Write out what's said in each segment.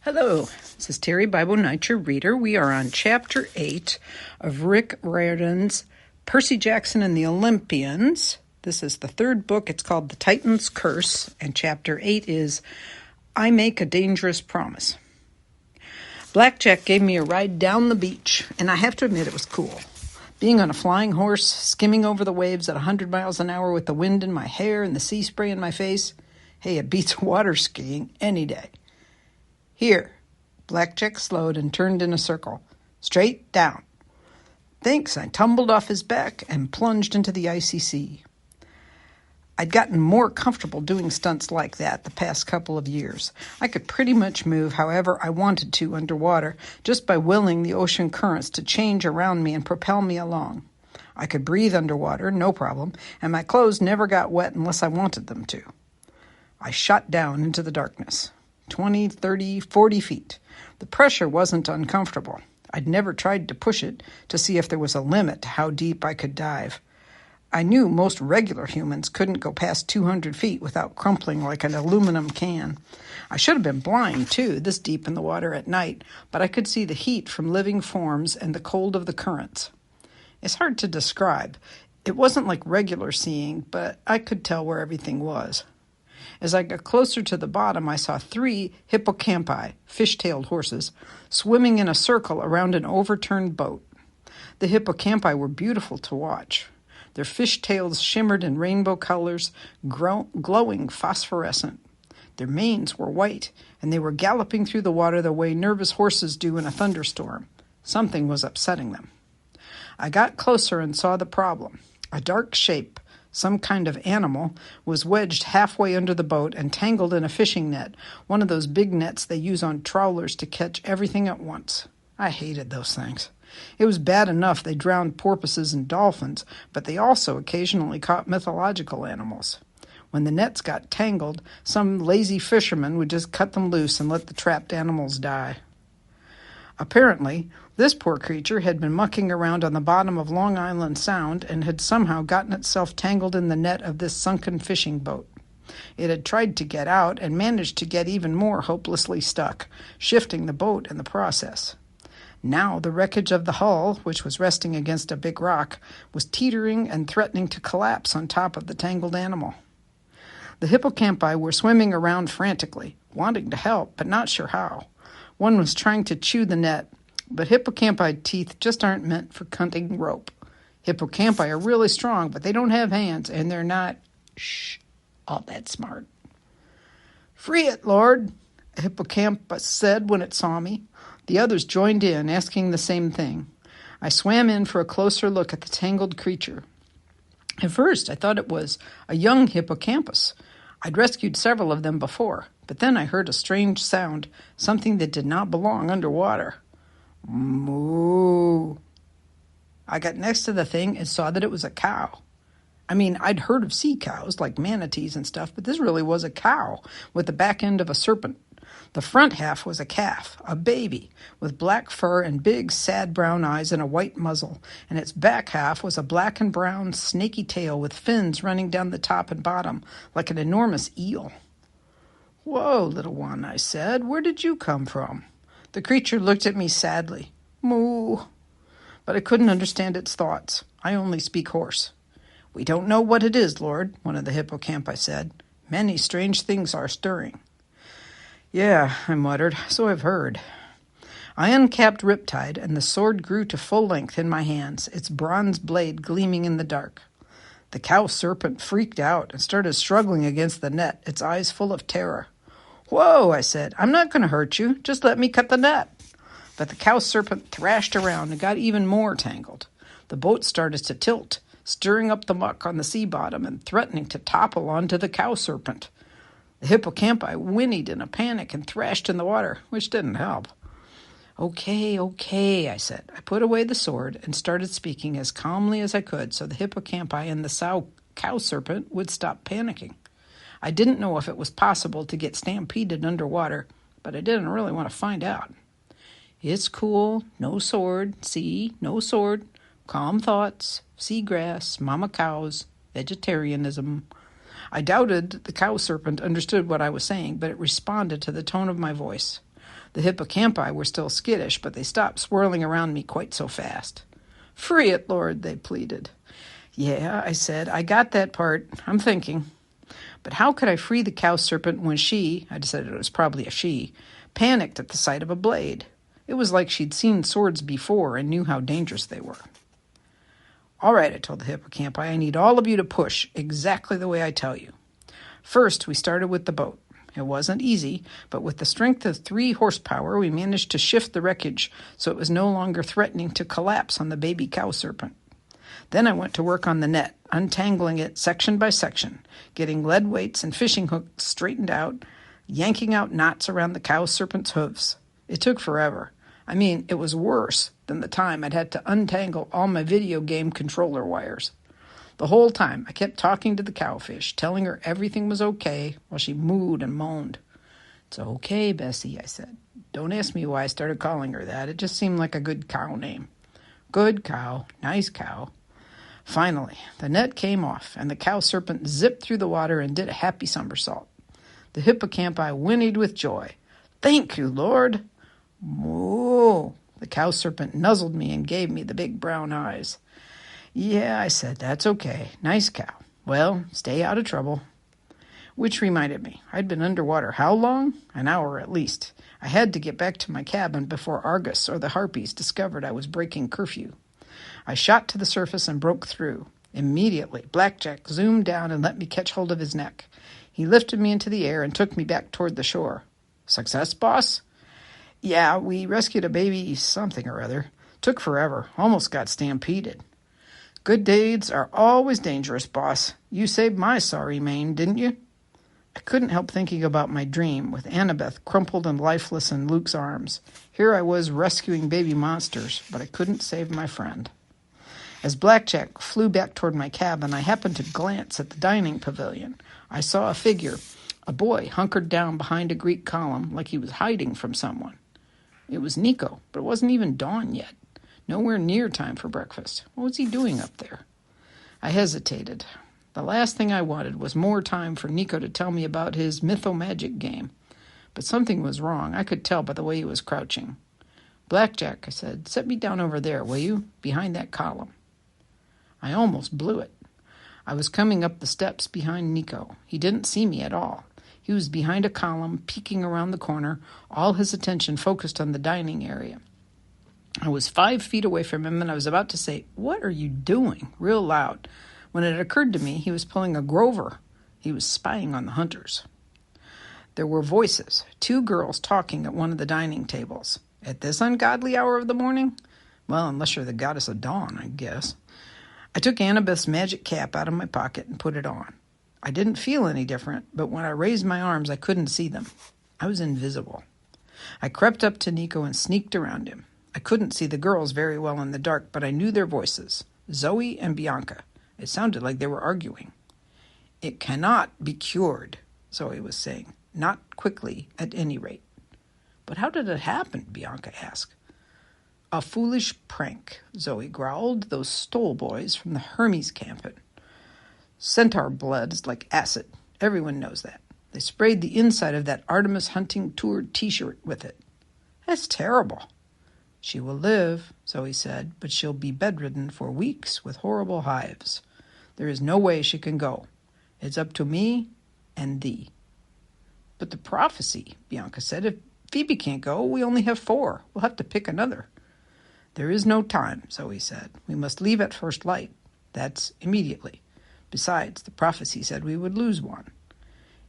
Hello, this is Terry, Bible Night, your reader. We are on Chapter 8 of Rick Riordan's Percy Jackson and the Olympians. This is the third book. It's called The Titan's Curse, and Chapter 8 is I Make a Dangerous Promise. Blackjack gave me a ride down the beach, and I have to admit it was cool. Being on a flying horse, skimming over the waves at 100 miles an hour with the wind in my hair and the sea spray in my face, hey, it beats water skiing any day. Here, Blackjack slowed and turned in a circle. Straight down. Thanks, I tumbled off his back and plunged into the icy sea. I'd gotten more comfortable doing stunts like that the past couple of years. I could pretty much move however I wanted to underwater, just by willing the ocean currents to change around me and propel me along. I could breathe underwater, no problem, and my clothes never got wet unless I wanted them to. I shot down into the darkness. 20, 30, 40 feet. The pressure wasn't uncomfortable. I'd never tried to push it to see if there was a limit to how deep I could dive. I knew most regular humans couldn't go past 200 feet without crumpling like an aluminum can. I should have been blind, too, this deep in the water at night, but I could see the heat from living forms and the cold of the currents. It's hard to describe. It wasn't like regular seeing, but I could tell where everything was. As I got closer to the bottom, I saw 3 hippocampi, fish-tailed horses, swimming in a circle around an overturned boat. The hippocampi were beautiful to watch. Their fish-tails shimmered in rainbow colors, glowing phosphorescent. Their manes were white, and they were galloping through the water the way nervous horses do in a thunderstorm. Something was upsetting them. I got closer and saw the problem. A dark shape, some kind of animal, was wedged halfway under the boat and tangled in a fishing net, one of those big nets they use on trawlers to catch everything at once. I hated those things. It was bad enough they drowned porpoises and dolphins, but they also occasionally caught mythological animals. When the nets got tangled, some lazy fisherman would just cut them loose and let the trapped animals die. Apparently, this poor creature had been mucking around on the bottom of Long Island Sound and had somehow gotten itself tangled in the net of this sunken fishing boat. It had tried to get out and managed to get even more hopelessly stuck, shifting the boat in the process. Now the wreckage of the hull, which was resting against a big rock, was teetering and threatening to collapse on top of the tangled animal. The hippocampi were swimming around frantically, wanting to help, but not sure how. One was trying to chew the net, but hippocampi teeth just aren't meant for cutting rope. Hippocampi are really strong, but they don't have hands, and they're not, all that smart. "Free it, Lord," a hippocampus said when it saw me. The others joined in, asking the same thing. I swam in for a closer look at the tangled creature. At first, I thought it was a young hippocampus. I'd rescued several of them before, but then I heard a strange sound, something that did not belong underwater. Moo. I got next to the thing and saw that it was a cow. I mean, I'd heard of sea cows, like manatees and stuff, but this really was a cow with the back end of a serpent. The front half was a calf, a baby, with black fur and big, sad brown eyes and a white muzzle, and its back half was a black and brown, snaky tail with fins running down the top and bottom, like an enormous eel. "Whoa, little one," I said, "where did you come from?" The creature looked at me sadly. "Moo." But I couldn't understand its thoughts. I only speak horse. "We don't know what it is, Lord," one of the hippocampi said. "Many strange things are stirring." "Yeah," I muttered, "so I've heard." I uncapped Riptide, and the sword grew to full length in my hands, its bronze blade gleaming in the dark. The cow serpent freaked out and started struggling against the net, its eyes full of terror. "Whoa," I said, "I'm not going to hurt you. Just let me cut the net." But the cow serpent thrashed around and got even more tangled. The boat started to tilt, stirring up the muck on the sea bottom and threatening to topple onto the cow serpent. The hippocampi whinnied in a panic and thrashed in the water, which didn't help. Okay, I said. I put away the sword and started speaking as calmly as I could so the hippocampi and the cow serpent would stop panicking. I didn't know if it was possible to get stampeded underwater, but I didn't really want to find out. "It's cool, no sword, see, no sword, calm thoughts, seagrass, mama cows, vegetarianism." I doubted the cow serpent understood what I was saying, but it responded to the tone of my voice. The hippocampi were still skittish, but they stopped swirling around me quite so fast. "Free it, Lord," they pleaded. "Yeah," I said, "I got that part. I'm thinking." But how could I free the cow serpent when she, I decided it was probably a she, panicked at the sight of a blade? It was like she'd seen swords before and knew how dangerous they were. "All right," I told the hippocampi, "I need all of you to push exactly the way I tell you." First, we started with the boat. It wasn't easy, but with the strength of 3 horsepower, we managed to shift the wreckage so it was no longer threatening to collapse on the baby cow serpent. Then I went to work on the net, untangling it section by section, getting lead weights and fishing hooks straightened out, yanking out knots around the cow serpent's hooves. It took forever. I mean, it was worse than the time I'd had to untangle all my video game controller wires. The whole time, I kept talking to the cowfish, telling her everything was okay, while she mooed and moaned. "It's okay, Bessie," I said. "Don't ask me why I started calling her that. It just seemed like a good cow name. Good cow, nice cow." Finally, the net came off, and the cow serpent zipped through the water and did a happy somersault. The hippocampi whinnied with joy. "Thank you, Lord." "Moo!" The cow serpent nuzzled me and gave me the big brown eyes. "Yeah," I said, "that's okay. Nice cow. Well, stay out of trouble." Which reminded me, I'd been underwater how long? An hour at least. I had to get back to my cabin before Argus or the harpies discovered I was breaking curfew. I shot to the surface and broke through. Immediately, Blackjack zoomed down and let me catch hold of his neck. He lifted me into the air and took me back toward the shore. "Success, boss?" "Yeah, we rescued a baby something or other. Took forever. Almost got stampeded." "Good deeds are always dangerous, boss. You saved my sorry mane, didn't you?" I couldn't help thinking about my dream, with Annabeth crumpled and lifeless in Luke's arms. Here I was rescuing baby monsters, but I couldn't save my friend. As Blackjack flew back toward my cabin, I happened to glance at the dining pavilion. I saw a figure, a boy hunkered down behind a Greek column like he was hiding from someone. It was Nico, but it wasn't even dawn yet. Nowhere near time for breakfast. What was he doing up there? I hesitated. The last thing I wanted was more time for Nico to tell me about his mytho-magic game. But something was wrong. I could tell by the way he was crouching. "Blackjack," I said, "set me down over there, will you? Behind that column." I almost blew it. I was coming up the steps behind Nico. He didn't see me at all. He was behind a column, peeking around the corner, all his attention focused on the dining area. I was 5 feet away from him, and I was about to say, "What are you doing?" real loud, when it occurred to me he was pulling a Grover. He was spying on the hunters. There were voices, 2 girls talking at one of the dining tables. At this ungodly hour of the morning? Well, unless you're the goddess of dawn, I guess. I took Annabeth's magic cap out of my pocket and put it on. I didn't feel any different, but when I raised my arms, I couldn't see them. I was invisible. I crept up to Nico and sneaked around him. I couldn't see the girls very well in the dark, but I knew their voices, Zoe and Bianca. It sounded like they were arguing. "It cannot be cured," Zoe was saying. "Not quickly, at any rate." "But how did it happen?" Bianca asked. "A foolish prank," Zoe growled. "Those Stoll boys from the Hermes camp. Centaur blood is like acid. Everyone knows that. They sprayed the inside of that Artemis Hunting Tour t-shirt with it." "That's terrible." "She will live," Zoe said, "but she'll be bedridden for weeks with horrible hives. There is no way she can go. It's up to me and thee." "But the prophecy," Bianca said. "If Phoebe can't go, we only have 4. We'll have to pick another." "There is no time," Zoe said. "We must leave at first light. That's immediately. Besides, the prophecy said we would lose one."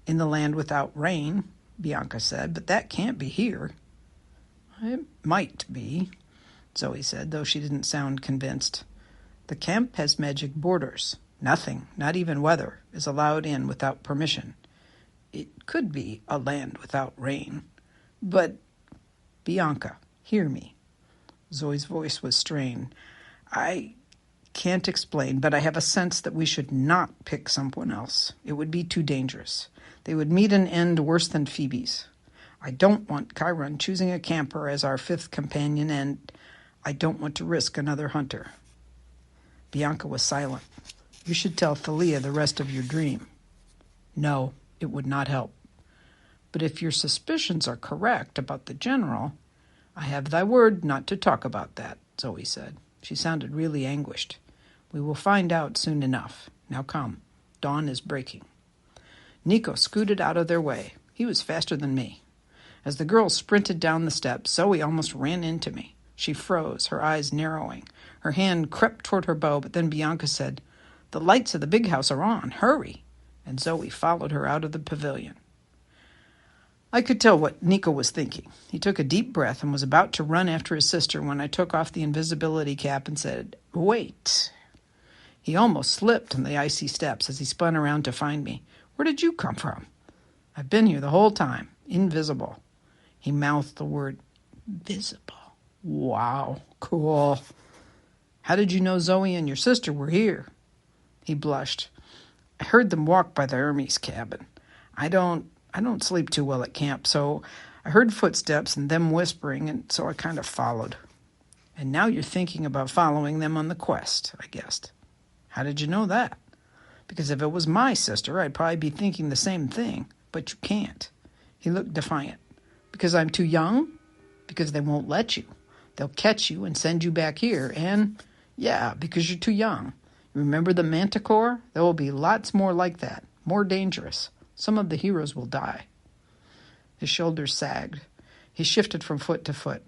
"In the land without rain," Bianca said, "but that can't be here." "It might be," Zoe said, though she didn't sound convinced. "The camp has magic borders. Nothing, not even weather, is allowed in without permission. It could be a land without rain. But, Bianca, hear me." Zoe's voice was strained. "I can't explain, but I have a sense that we should not pick someone else. It would be too dangerous. They would meet an end worse than Phoebe's. I don't want Chiron choosing a camper as our 5th companion, and I don't want to risk another hunter." Bianca was silent. "You should tell Thalia the rest of your dream." "No, it would not help." But if your suspicions are correct about the general, I have thy word not to talk about that, Zoe said. She sounded really anguished. We will find out soon enough. Now come. Dawn is breaking. Nico scooted out of their way. He was faster than me. As the girls sprinted down the steps, Zoe almost ran into me. She froze, her eyes narrowing. Her hand crept toward her bow, but then Bianca said, "The lights of the big house are on. Hurry!" And Zoe followed her out of the pavilion. I could tell what Nico was thinking. He took a deep breath and was about to run after his sister when I took off the invisibility cap and said, "Wait." He almost slipped on the icy steps as he spun around to find me. "Where did you come from?" "I've been here the whole time. Invisible." He mouthed the word visible. "Wow, cool. How did you know Zoe and your sister were here?" He blushed. "I heard them walk by the Hermes cabin. I don't sleep too well at camp, so I heard footsteps and them whispering, and so I kind of followed." "And now you're thinking about following them on the quest," I guessed. "How did you know that?" "Because if it was my sister, I'd probably be thinking the same thing, but you can't." He looked defiant. "Because I'm too young?" "Because they won't let you. They'll catch you and send you back here, and, yeah, because you're too young. Remember the Manticore? There will be lots more like that, more dangerous. Some of the heroes will die." His shoulders sagged. He shifted from foot to foot.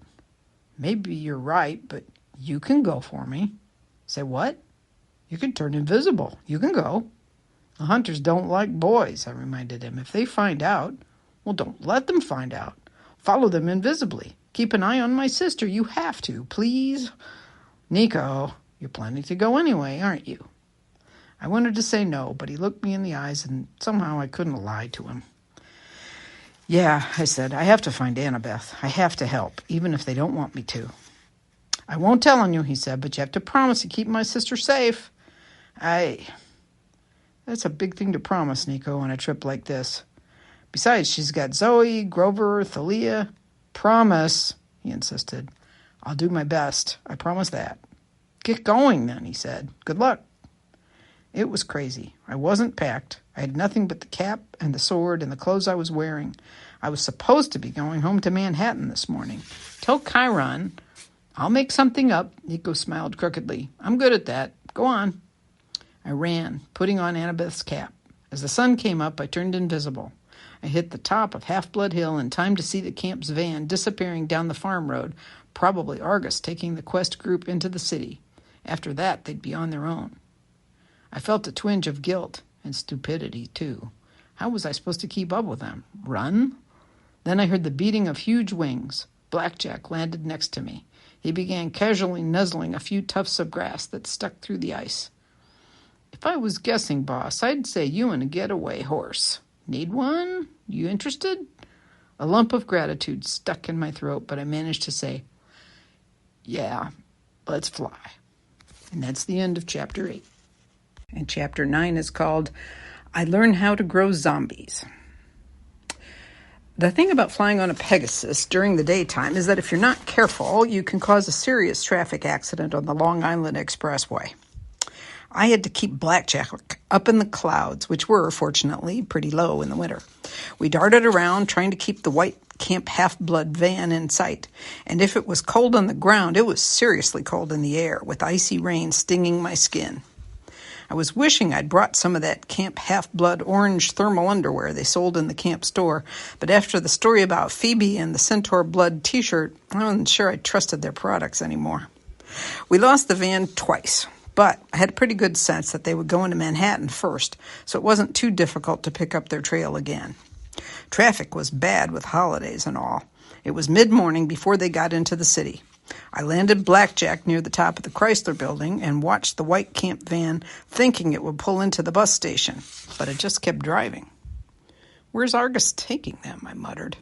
"Maybe you're right, but you can go for me." "Say what?" "You can turn invisible. You can go." "The hunters don't like boys," I reminded him. "If they find out..." "Well, don't let them find out. Follow them invisibly. Keep an eye on my sister. You have to, please." "Nico, you're planning to go anyway, aren't you?" I wanted to say no, but he looked me in the eyes, and somehow I couldn't lie to him. "Yeah," I said, "I have to find Annabeth. I have to help, even if they don't want me to." "I won't tell on you," he said, "but you have to promise to keep my sister safe." That's a big thing to promise, Nico, on a trip like this. Besides, she's got Zoe, Grover, Thalia. "Promise," he insisted. "I'll do my best. I promise that." "Get going, then," he said. "Good luck." It was crazy. I wasn't packed. I had nothing but the cap and the sword and the clothes I was wearing. I was supposed to be going home to Manhattan this morning. Tell Chiron. "I'll make something up," Nico smiled crookedly. "I'm good at that. Go on." I ran, putting on Annabeth's cap. As the sun came up, I turned invisible. I hit the top of Half-Blood Hill in time to see the camp's van disappearing down the farm road, probably Argus taking the quest group into the city. After that, they'd be on their own. I felt a twinge of guilt and stupidity, too. How was I supposed to keep up with them? Run? Then I heard the beating of huge wings. Blackjack landed next to me. He began casually nuzzling a few tufts of grass that stuck through the ice. "If I was guessing, boss, I'd say you and a getaway horse. Need one? You interested?" A lump of gratitude stuck in my throat, but I managed to say, "Yeah, let's fly." And that's the end of Chapter 8. And Chapter 9 is called, "I Learned How to Grow Zombies." The thing about flying on a Pegasus during the daytime is that if you're not careful, you can cause a serious traffic accident on the Long Island Expressway. I had to keep Blackjack up in the clouds, which were, fortunately, pretty low in the winter. We darted around, trying to keep the white Camp Half-Blood van in sight. And if it was cold on the ground, it was seriously cold in the air, with icy rain stinging my skin. I was wishing I'd brought some of that Camp Half-Blood orange thermal underwear they sold in the camp store, but after the story about Phoebe and the Centaur Blood t-shirt, I wasn't sure I trusted their products anymore. We lost the van twice. But I had a pretty good sense that they would go into Manhattan first, so it wasn't too difficult to pick up their trail again. Traffic was bad with holidays and all. It was mid-morning before they got into the city. I landed Blackjack near the top of the Chrysler building and watched the white camp van, thinking it would pull into the bus station, but it just kept driving. "Where's Argus taking them?" I muttered.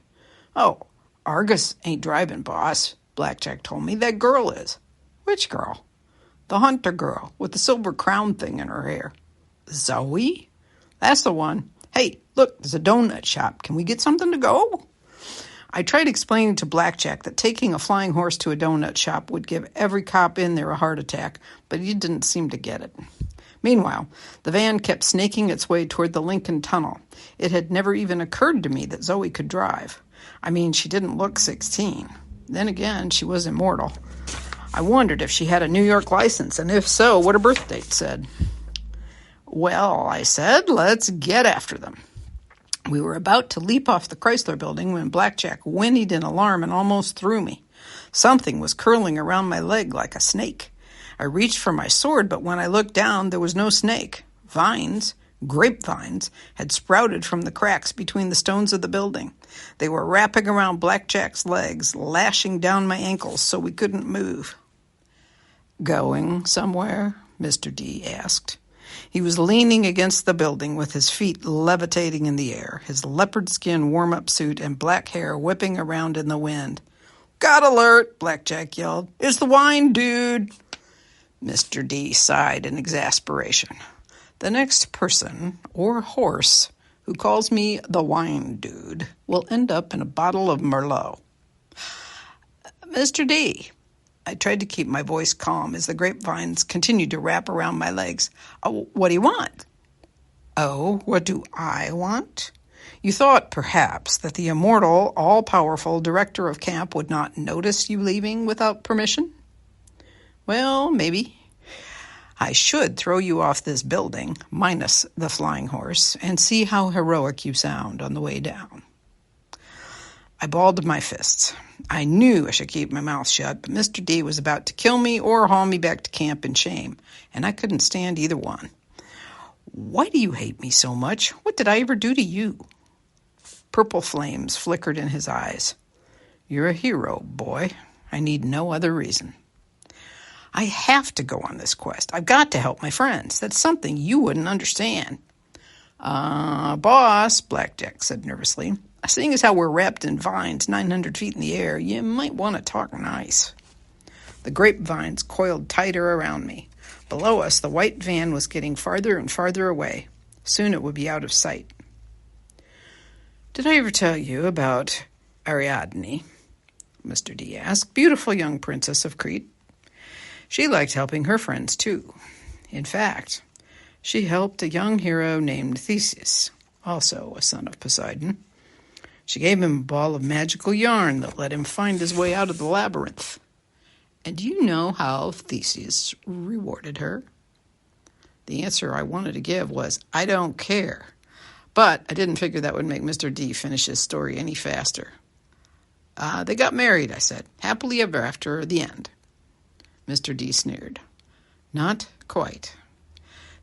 "Oh, Argus ain't driving, boss," Blackjack told me. "That girl is." "Which girl?" "The hunter girl with the silver crown thing in her hair." "Zoe?" "That's the one. Hey, look, there's a donut shop. Can we get something to go?" I tried explaining to Blackjack that taking a flying horse to a donut shop would give every cop in there a heart attack, but he didn't seem to get it. Meanwhile, the van kept snaking its way toward the Lincoln Tunnel. It had never even occurred to me that Zoe could drive. I mean, she didn't look 16. Then again, she was immortal. I wondered if she had a New York license, and if so, what her birth date said. "Well," I said, "let's get after them." We were about to leap off the Chrysler Building when Blackjack whinnied in alarm and almost threw me. Something was curling around my leg like a snake. I reached for my sword, but when I looked down, there was no snake. Vines, grapevines, had sprouted from the cracks between the stones of the building. They were wrapping around Blackjack's legs, lashing down my ankles so we couldn't move. "Going somewhere?" Mr. D asked. He was leaning against the building with his feet levitating in the air, his leopard skin warm-up suit and black hair whipping around in the wind. "God alert!" Blackjack yelled. "It's the wine dude!" Mr. D sighed in exasperation. "The next person, or horse, who calls me the wine dude will end up in a bottle of Merlot." "Mr. D," I tried to keep my voice calm as the grapevines continued to wrap around my legs. "What do you want?" "Oh, what do I want? You thought, perhaps, that the immortal, all-powerful director of camp would not notice you leaving without permission? Well, maybe. I should throw you off this building, minus the flying horse, and see how heroic you sound on the way down." I balled my fists. I knew I should keep my mouth shut, but Mr. D was about to kill me or haul me back to camp in shame, and I couldn't stand either one. "Why do you hate me so much? What did I ever do to you?" Purple flames flickered in his eyes. "You're a hero, boy. I need no other reason." "I have to go on this quest. I've got to help my friends. That's something you wouldn't understand." Boss," Blackjack said nervously, "seeing as how we're wrapped in vines 900 feet in the air, you might want to talk nice." The grapevines coiled tighter around me. Below us, the white van was getting farther and farther away. Soon it would be out of sight. "Did I ever tell you about Ariadne?" Mr. D asked. "Beautiful young princess of Crete. She liked helping her friends, too. In fact, she helped a young hero named Theseus, also a son of Poseidon. She gave him a ball of magical yarn that let him find his way out of the labyrinth. And do you know how Theseus rewarded her?" The answer I wanted to give was, "I don't care." But I didn't figure that would make Mr. D finish his story any faster. "They got married," I said. "Happily ever after, the end." Mr. D sneered. "Not quite.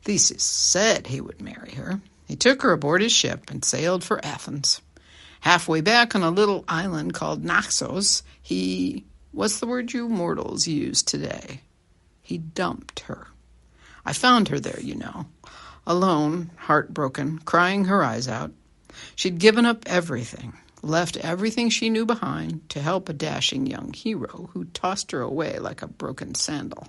Theseus said he would marry her. He took her aboard his ship and sailed for Athens. Halfway back on a little island called Naxos, what's the word you mortals use today? He dumped her. I found her there, alone, heartbroken, crying her eyes out. She'd given up everything, left everything she knew behind to help a dashing young hero who tossed her away like a broken sandal."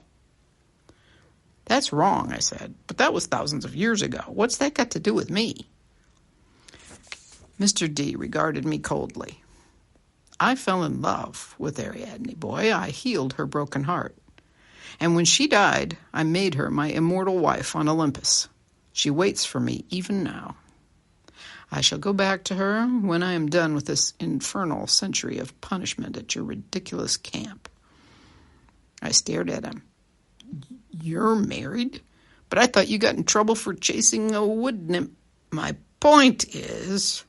"That's wrong," I said, "but that was thousands of years ago. What's that got to do with me?" Mr. D regarded me coldly. "I fell in love with Ariadne, boy. I healed her broken heart. And when she died, I made her my immortal wife on Olympus. She waits for me even now. I shall go back to her when I am done with this infernal century of punishment at your ridiculous camp." I stared at him. "You're married? But I thought you got in trouble for chasing a wood nymph." "My point is,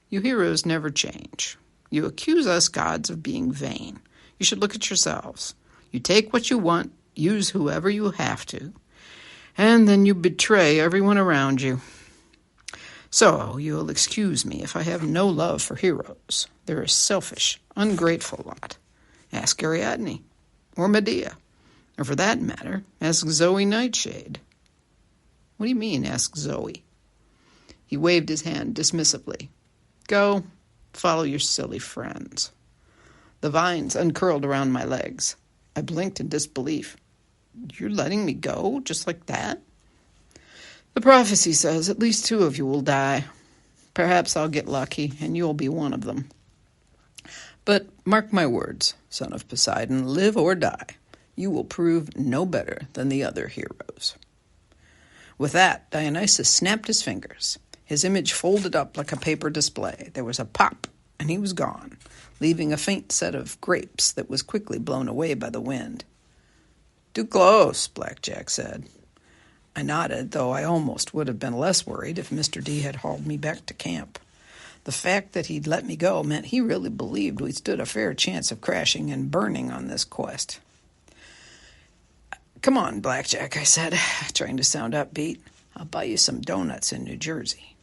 you heroes never change. You accuse us gods of being vain. You should look at yourselves. You take what you want, use whoever you have to, and then you betray everyone around you. So you'll excuse me if I have no love for heroes. They're a selfish, ungrateful lot. Ask Ariadne, or Medea, or for that matter, ask Zoe Nightshade." "What do you mean, ask Zoe?" He waved his hand dismissively. "Go, follow your silly friends." The vines uncurled around my legs. I blinked in disbelief. "You're letting me go, just like that?" "The prophecy says at least 2 of you will die. Perhaps I'll get lucky, and you'll be one of them. But mark my words, son of Poseidon, live or die, you will prove no better than the other heroes." With that, Dionysus snapped his fingers. His image folded up like a paper display. There was a pop, and he was gone, leaving a faint set of grapes that was quickly blown away by the wind. "Too close," Blackjack said. I nodded, though I almost would have been less worried if Mr. D had hauled me back to camp. The fact that he'd let me go meant he really believed we stood a fair chance of crashing and burning on this quest. "Come on, Blackjack," I said, trying to sound upbeat. "I'll buy you some donuts in New Jersey."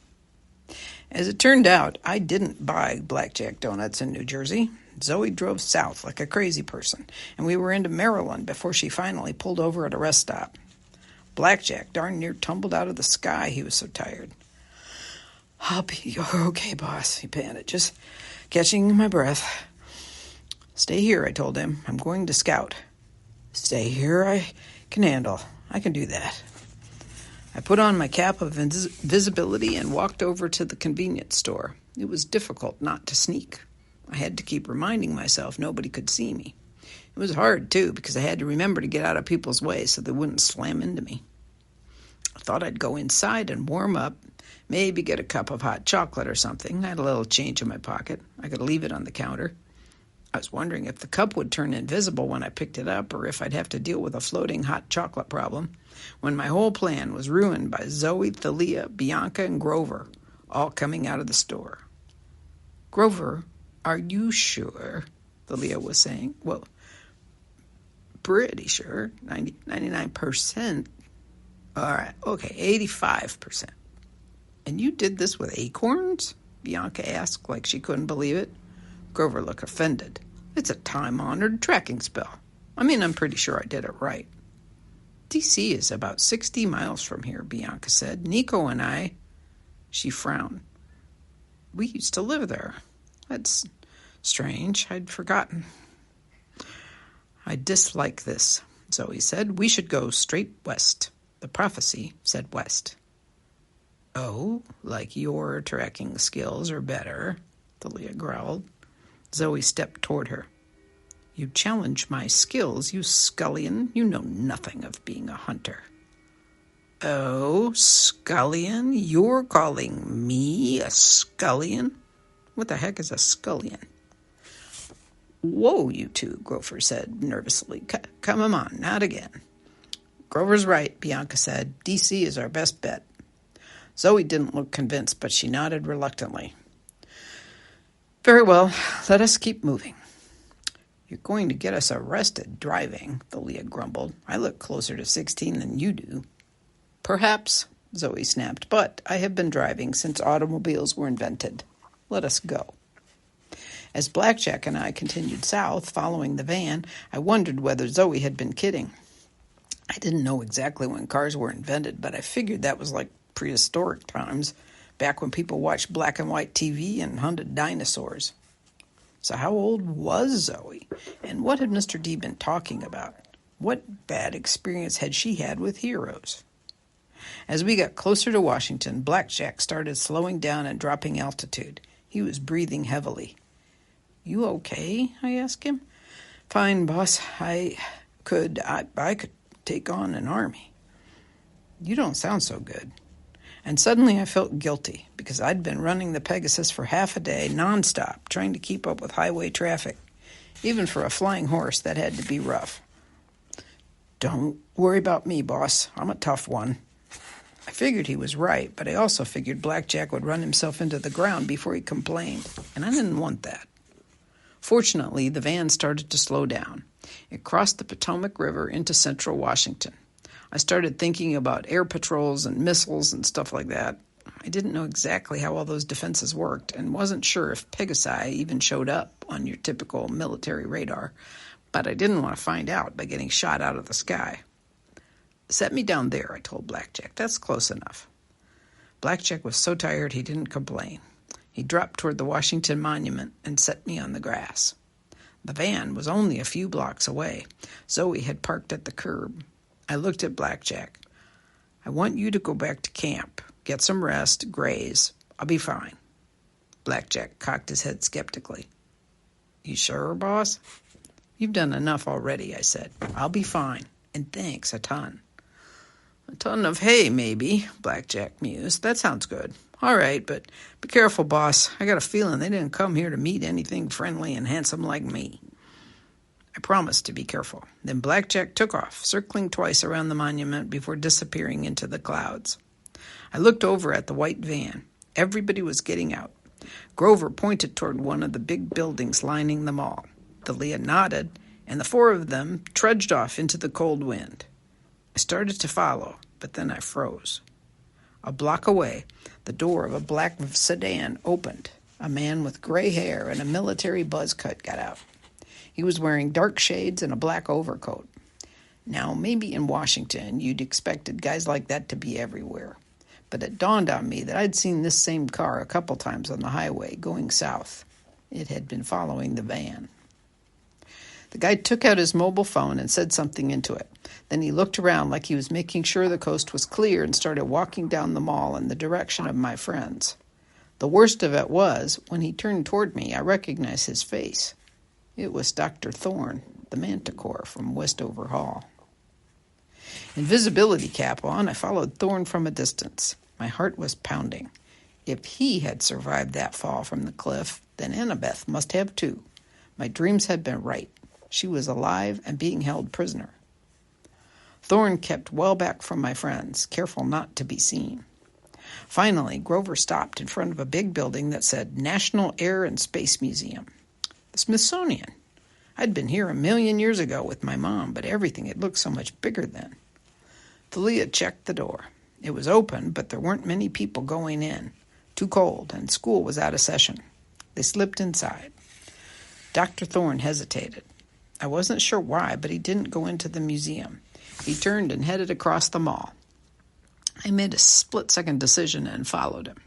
As it turned out, I didn't buy Blackjack donuts in New Jersey. Zoe drove south like a crazy person, and we were into Maryland before she finally pulled over at a rest stop. Blackjack darn near tumbled out of the sky, he was so tired. "I'll be okay, boss," he panted, just catching my breath. "Stay here," I told him. "I'm going to scout." "Stay here, I can handle. I can do that." I put on my cap of invisibility and walked over to the convenience store. It was difficult not to sneak. I had to keep reminding myself nobody could see me. It was hard, too, because I had to remember to get out of people's way so they wouldn't slam into me. I thought I'd go inside and warm up, maybe get a cup of hot chocolate or something. I had a little change in my pocket. I could leave it on the counter. I was wondering if the cup would turn invisible when I picked it up, or if I'd have to deal with a floating hot chocolate problem, when my whole plan was ruined by Zoe, Thalia, Bianca, and Grover, all coming out of the store. "Grover, are you sure?" Thalia was saying. "Well, pretty sure. 99%. All right, okay, 85%. "And you did this with acorns?" Bianca asked like she couldn't believe it. Grover looked offended. "It's a time-honored tracking spell. I'm pretty sure I did it right." "D.C. is about 60 miles from here," Bianca said. "Nico and I..." She frowned. "We used to live there." "That's strange. I'd forgotten." "I dislike this," Zoe said. "We should go straight west. The prophecy said west." "Oh, like your tracking skills are better," Thalia growled. Zoe stepped toward her. "You challenge my skills, you scullion. You know nothing of being a hunter." "Oh, scullion? You're calling me a scullion? What the heck is a scullion?" "Whoa, you two," Grover said nervously. Come on, not again." "Grover's right," Bianca said. "D.C. is our best bet." Zoe didn't look convinced, but she nodded reluctantly. "Very well, let us keep moving." "You're going to get us arrested driving," Thalia grumbled. "I look closer to 16 than you do." "Perhaps," Zoe snapped, "but I have been driving since automobiles were invented. Let us go." As Blackjack and I continued south, following the van, I wondered whether Zoe had been kidding. I didn't know exactly when cars were invented, but I figured that was like prehistoric times, back when people watched black and white TV and hunted dinosaurs. So how old was Zoe? And what had Mr. D been talking about? What bad experience had she had with heroes? As we got closer to Washington, Blackjack started slowing down and dropping altitude. He was breathing heavily. "You okay?" I asked him. "Fine, boss. I could take on an army." "You don't sound so good." And suddenly I felt guilty, because I'd been running the Pegasus for half a day, nonstop, trying to keep up with highway traffic. Even for a flying horse, that had to be rough. "Don't worry about me, boss. I'm a tough one." I figured he was right, but I also figured Blackjack would run himself into the ground before he complained, and I didn't want that. Fortunately, the van started to slow down. It crossed the Potomac River into central Washington. I started thinking about air patrols and missiles and stuff like that. I didn't know exactly how all those defenses worked and wasn't sure if Pegasi even showed up on your typical military radar, but I didn't want to find out by getting shot out of the sky. "Set me down there," I told Blackjack. "That's close enough." Blackjack was so tired he didn't complain. He dropped toward the Washington Monument and set me on the grass. The van was only a few blocks away. Zoe had parked at the curb. I looked at Blackjack. "I want you to go back to camp. Get some rest, graze. I'll be fine." Blackjack cocked his head skeptically. "You sure, boss?" "You've done enough already," I said. "I'll be fine, and thanks a ton." A ton of hay, maybe, Blackjack mused. That sounds good. All right, but be careful, boss. I got a feeling they didn't come here to meet anything friendly and handsome like me. I promised to be careful. Then Blackjack took off, circling twice around the monument before disappearing into the clouds. I looked over at the white van. Everybody was getting out. Grover pointed toward one of the big buildings lining the mall. Thalia nodded, and the four of them trudged off into the cold wind. I started to follow, but then I froze. A block away, the door of a black sedan opened. A man with gray hair and a military buzz cut got out. He was wearing dark shades and a black overcoat. Now, maybe in Washington, you'd expected guys like that to be everywhere. But it dawned on me that I'd seen this same car a couple times on the highway going south. It had been following the van. The guy took out his mobile phone and said something into it. Then he looked around like he was making sure the coast was clear and started walking down the mall in the direction of my friends. The worst of it was, when he turned toward me, I recognized his face. It was Dr. Thorne, the manticore from Westover Hall. Invisibility cap on, I followed Thorne from a distance. My heart was pounding. If he had survived that fall from the cliff, then Annabeth must have too. My dreams had been right. She was alive and being held prisoner. Thorne kept well back from my friends, careful not to be seen. Finally, Grover stopped in front of a big building that said National Air and Space Museum. The Smithsonian. I'd been here 1,000,000 years ago with my mom, but everything had looked so much bigger then. Thalia checked the door. It was open, but there weren't many people going in. Too cold, and school was out of session. They slipped inside. Dr. Thorne hesitated. I wasn't sure why, but he didn't go into the museum. He turned and headed across the mall. I made a split-second decision and followed him.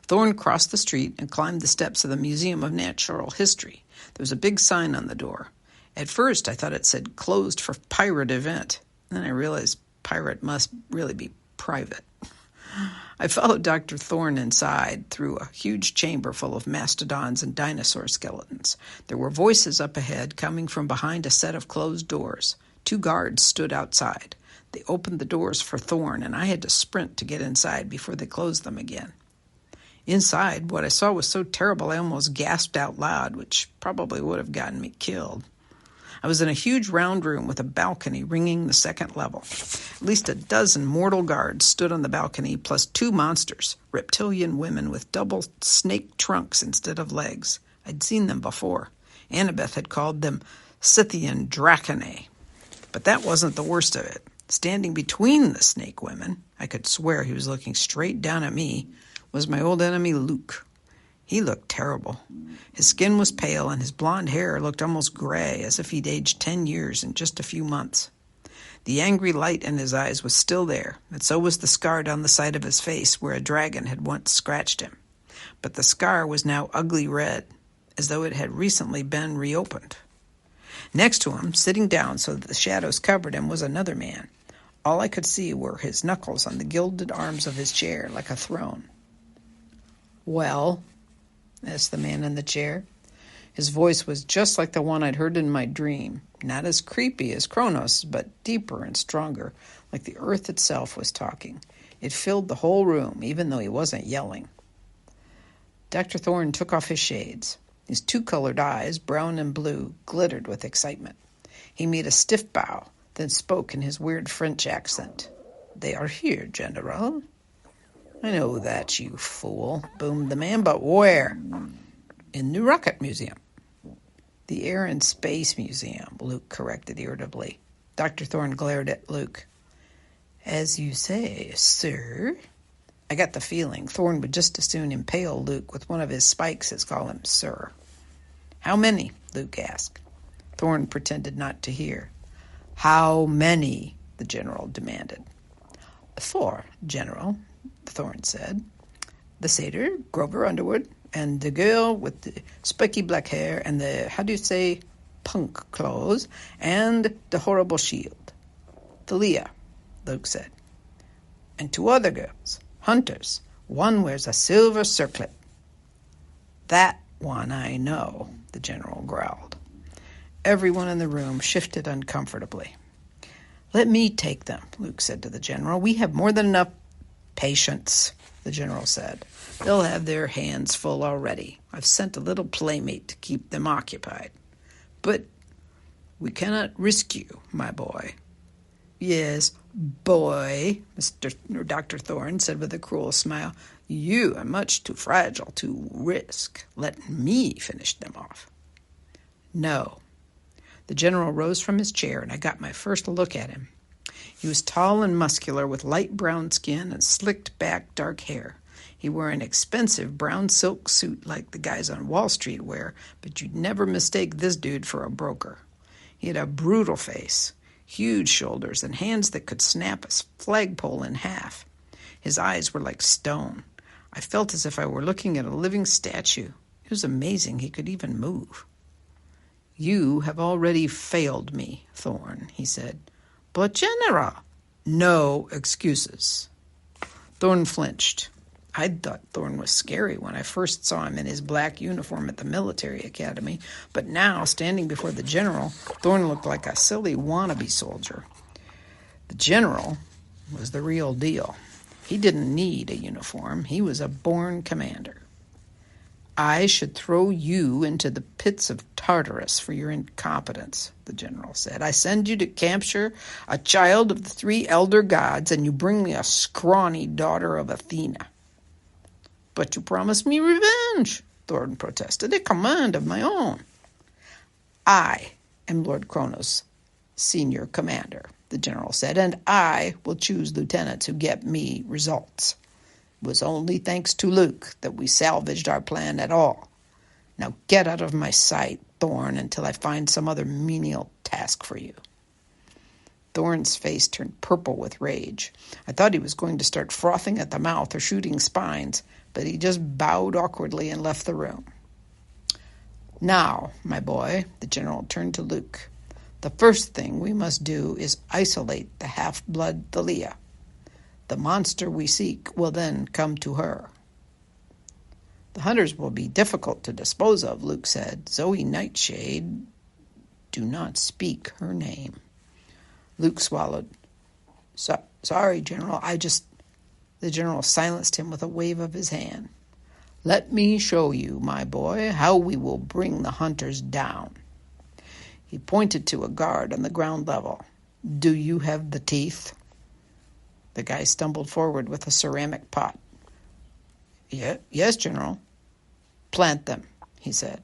Thorne crossed the street and climbed the steps of the Museum of Natural History. There was a big sign on the door. At first, I thought it said closed for pirate event. Then I realized pirate must really be private. I followed Dr. Thorne inside through a huge chamber full of mastodons and dinosaur skeletons. There were voices up ahead coming from behind a set of closed doors. 2 guards stood outside. They opened the doors for Thorne, and I had to sprint to get inside before they closed them again. Inside, what I saw was so terrible I almost gasped out loud, which probably would have gotten me killed. I was in a huge round room with a balcony ringing the second level. At least a dozen mortal guards stood on the balcony, plus 2 monsters, reptilian women with double snake trunks instead of legs. I'd seen them before. Annabeth had called them Scythian Dracanae. But that wasn't the worst of it. Standing between the snake women, I could swear he was looking straight down at me, was my old enemy Luke. He looked terrible. His skin was pale and his blonde hair looked almost gray, as if he'd aged 10 years in just a few months. The angry light in his eyes was still there, and so was the scar down the side of his face where a dragon had once scratched him. But the scar was now ugly red, as though it had recently been reopened. Next to him, sitting down so that the shadows covered him, was another man. All I could see were his knuckles on the gilded arms of his chair, like a throne. "Well?" asked the man in the chair. His voice was just like the one I'd heard in my dream, not as creepy as Kronos, but deeper and stronger, like the earth itself was talking. It filled the whole room, even though he wasn't yelling. Dr. Thorne took off his shades. His 2-colored eyes, brown and blue, glittered with excitement. He made a stiff bow, then spoke in his weird French accent. "They are here, General." "I know that, you fool," boomed the man, "but where?" "In the Rocket Museum." "The Air and Space Museum," Luke corrected irritably. Dr. Thorne glared at Luke. "As you say, sir." I got the feeling Thorne would just as soon impale Luke with one of his spikes as call him sir. "How many?" Luke asked. Thorne pretended not to hear. "How many?" the general demanded. "4, General," Thorne said. "The satyr, Grover Underwood, and the girl with the spiky black hair and the, punk clothes, and the horrible shield." "Thalia," Luke said. "And 2 other girls, hunters. One wears a silver circlet." "That one I know," the general growled. Everyone in the room shifted uncomfortably. "Let me take them," Luke said to the general. "We have more than enough patience," the general said. "They'll have their hands full already. I've sent a little playmate to keep them occupied. But we cannot risk you, my boy." "Yes, boy," Dr. Thorne said with a cruel smile. "You are much too fragile to risk. Let me finish them off." "No." The general rose from his chair, and I got my first look at him. He was tall and muscular, with light brown skin and slicked back dark hair. He wore an expensive brown silk suit like the guys on Wall Street wear, but you'd never mistake this dude for a broker. He had a brutal face, huge shoulders, and hands that could snap a flagpole in half. His eyes were like stone. I felt as if I were looking at a living statue. It was amazing he could even move. "You have already failed me, Thorne," he said. "But, General—" "No excuses." Thorne flinched. I'd thought Thorne was scary when I first saw him in his black uniform at the military academy, but now, standing before the general, Thorne looked like a silly wannabe soldier. The general was the real deal. He didn't need a uniform. He was a born commander. "I should throw you into the pits of Tartarus for your incompetence," the general said. "I send you to capture a child of the three elder gods, and you bring me a scrawny daughter of Athena." "But you promised me revenge," Thorne protested, "a command of my own." "I am Lord Kronos, senior commander," the general said, "and I will choose lieutenants who get me results. It was only thanks to Luke that we salvaged our plan at all. Now get out of my sight, Thorne, until I find some other menial task for you." Thorne's face turned purple with rage. I thought he was going to start frothing at the mouth or shooting spines, but he just bowed awkwardly and left the room. "Now, my boy," the general turned to Luke, "the first thing we must do is isolate the half-blood Thalia. The monster we seek will then come to her." "The hunters will be difficult to dispose of," Luke said. "Zoe Nightshade—" "Do not speak her name." Luke swallowed. Sorry, General, The general silenced him with a wave of his hand. "Let me show you, my boy, how we will bring the hunters down." He pointed to a guard on the ground level. "Do you have the teeth?" The guy stumbled forward with a ceramic pot. Yes, General." "Plant them," he said.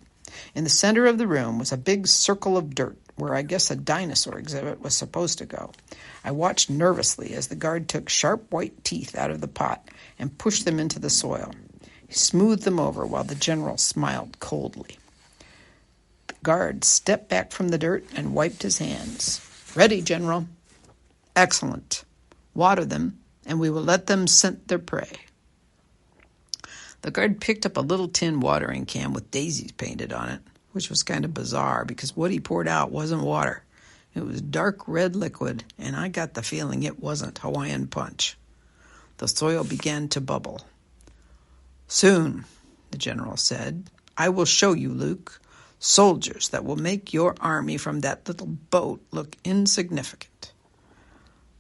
In the center of the room was a big circle of dirt, where I guess a dinosaur exhibit was supposed to go. I watched nervously as the guard took sharp white teeth out of the pot and pushed them into the soil. He smoothed them over while the general smiled coldly. The guard stepped back from the dirt and wiped his hands. "Ready, General." "Excellent. Water them, and we will let them scent their prey." The guard picked up a little tin watering can with daisies painted on it, which was kind of bizarre because what he poured out wasn't water. It was dark red liquid, and I got the feeling it wasn't Hawaiian punch. The soil began to bubble. "Soon," the general said, "I will show you, Luke, soldiers that will make your army from that little boat look insignificant."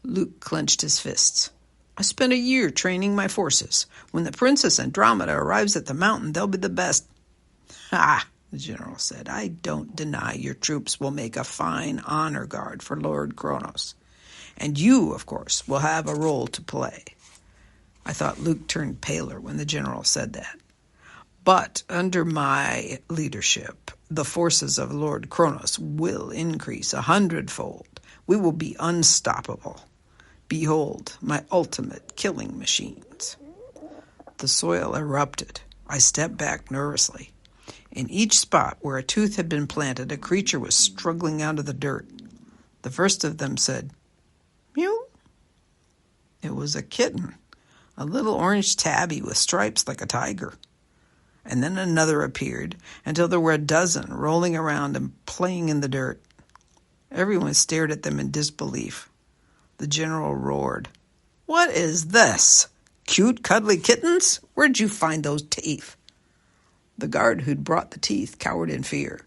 Luke clenched his fists. "I spent a year training my forces. When the Princess Andromeda arrives at the mountain, they'll be the best." "Ha!" the general said. "I don't deny your troops will make a fine honor guard for Lord Kronos. And you, of course, will have a role to play." I thought Luke turned paler when the general said that. "But under my leadership, the forces of Lord Kronos will increase 100-fold. We will be unstoppable. Behold, my ultimate killing machines." The soil erupted. I stepped back nervously. In each spot where a tooth had been planted, a creature was struggling out of the dirt. The first of them said, "Mew." It was a kitten, a little orange tabby with stripes like a tiger. And then another appeared, until there were a dozen rolling around and playing in the dirt. Everyone stared at them in disbelief. The general roared, "What is this? Cute, cuddly kittens? Where'd you find those teeth?" The guard who'd brought the teeth cowered in fear.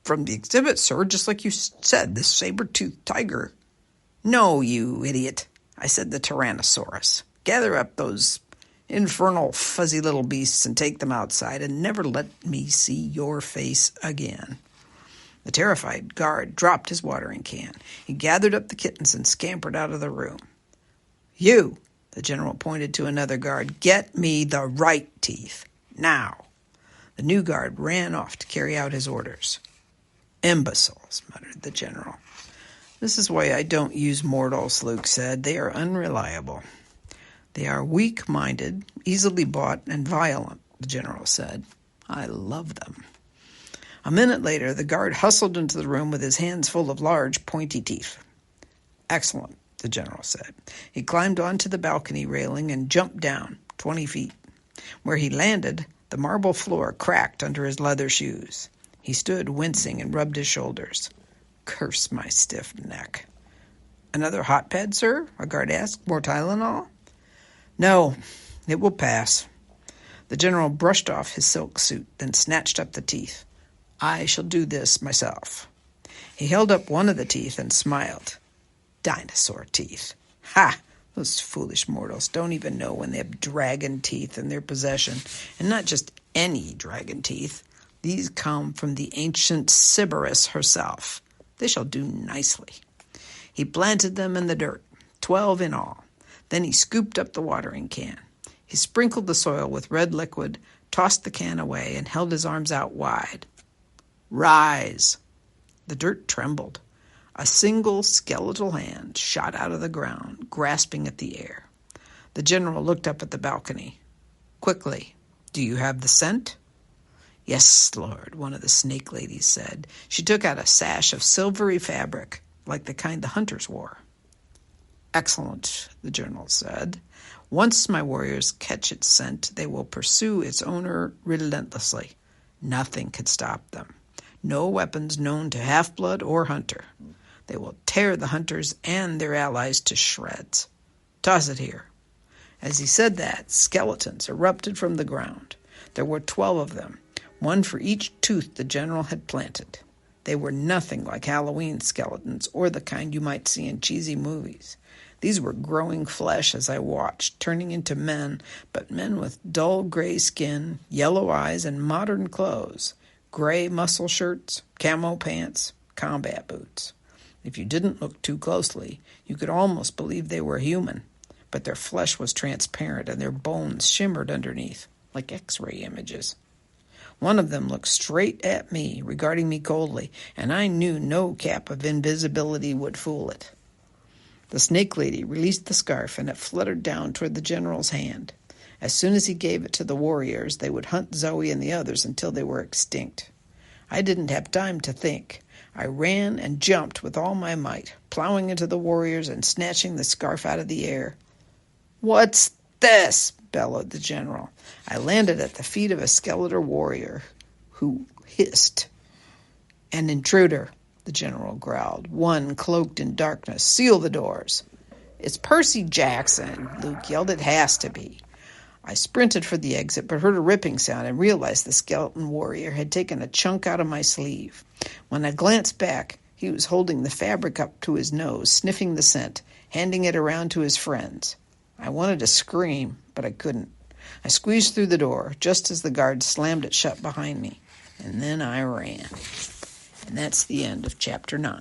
"From the exhibit, sir, just like you said, this saber-toothed tiger." No, you idiot. I said the Tyrannosaurus. Gather up those infernal fuzzy little beasts and take them outside and never let me see your face again. The terrified guard dropped his watering can. He gathered up the kittens and scampered out of the room. You, the general pointed to another guard, get me the right teeth. Now. The new guard ran off to carry out his orders. Imbeciles, muttered the general. This is why I don't use mortals, Luke said. They are unreliable. They are weak-minded, easily bought, and violent, the general said. I love them. A minute later, the guard hustled into the room with his hands full of large, pointy teeth. Excellent, the general said. He climbed onto the balcony railing and jumped down 20 feet. Where he landed, the marble floor cracked under his leather shoes. He stood wincing and rubbed his shoulders. Curse my stiff neck. Another hot pad, sir? A guard asked. More Tylenol? No, it will pass. The general brushed off his silk suit, then snatched up the teeth. I shall do this myself. He held up one of the teeth and smiled. Dinosaur teeth. Ha! Those foolish mortals don't even know when they have dragon teeth in their possession. And not just any dragon teeth. These come from the ancient Sybaris herself. They shall do nicely. He planted them in the dirt, 12 in all. Then he scooped up the watering can. He sprinkled the soil with red liquid, tossed the can away, and held his arms out wide. Rise! The dirt trembled. A single skeletal hand shot out of the ground, grasping at the air. The general looked up at the balcony. Quickly, do you have the scent? Yes, Lord, one of the snake ladies said. She took out a sash of silvery fabric, like the kind the hunters wore. Excellent, the general said. Once my warriors catch its scent, they will pursue its owner relentlessly. Nothing can stop them. No weapons known to half-blood or hunter. They will tear the hunters and their allies to shreds. Toss it here. As he said that, skeletons erupted from the ground. There were 12 of them, one for each tooth the general had planted. They were nothing like Halloween skeletons or the kind you might see in cheesy movies. These were growing flesh as I watched, turning into men, but men with dull gray skin, yellow eyes, and modern clothes. Gray muscle shirts, camo pants, combat boots. If you didn't look too closely, you could almost believe they were human, but their flesh was transparent and their bones shimmered underneath, like X-ray images. One of them looked straight at me, regarding me coldly, and I knew no cap of invisibility would fool it. The snake lady released the scarf, and it fluttered down toward the general's hand. As soon as he gave it to the warriors, they would hunt Zoe and the others until they were extinct. I didn't have time to think. I ran and jumped with all my might, plowing into the warriors and snatching the scarf out of the air. What's this? Bellowed the general. I landed at the feet of a skeletal warrior who hissed. An intruder, the general growled, one cloaked in darkness. Seal the doors. It's Percy Jackson, Luke yelled. It has to be. I sprinted for the exit, but heard a ripping sound and realized the skeleton warrior had taken a chunk out of my sleeve. When I glanced back, he was holding the fabric up to his nose, sniffing the scent, handing it around to his friends. I wanted to scream, but I couldn't. I squeezed through the door just as the guard slammed it shut behind me, and then I ran. And that's the end of Chapter 9.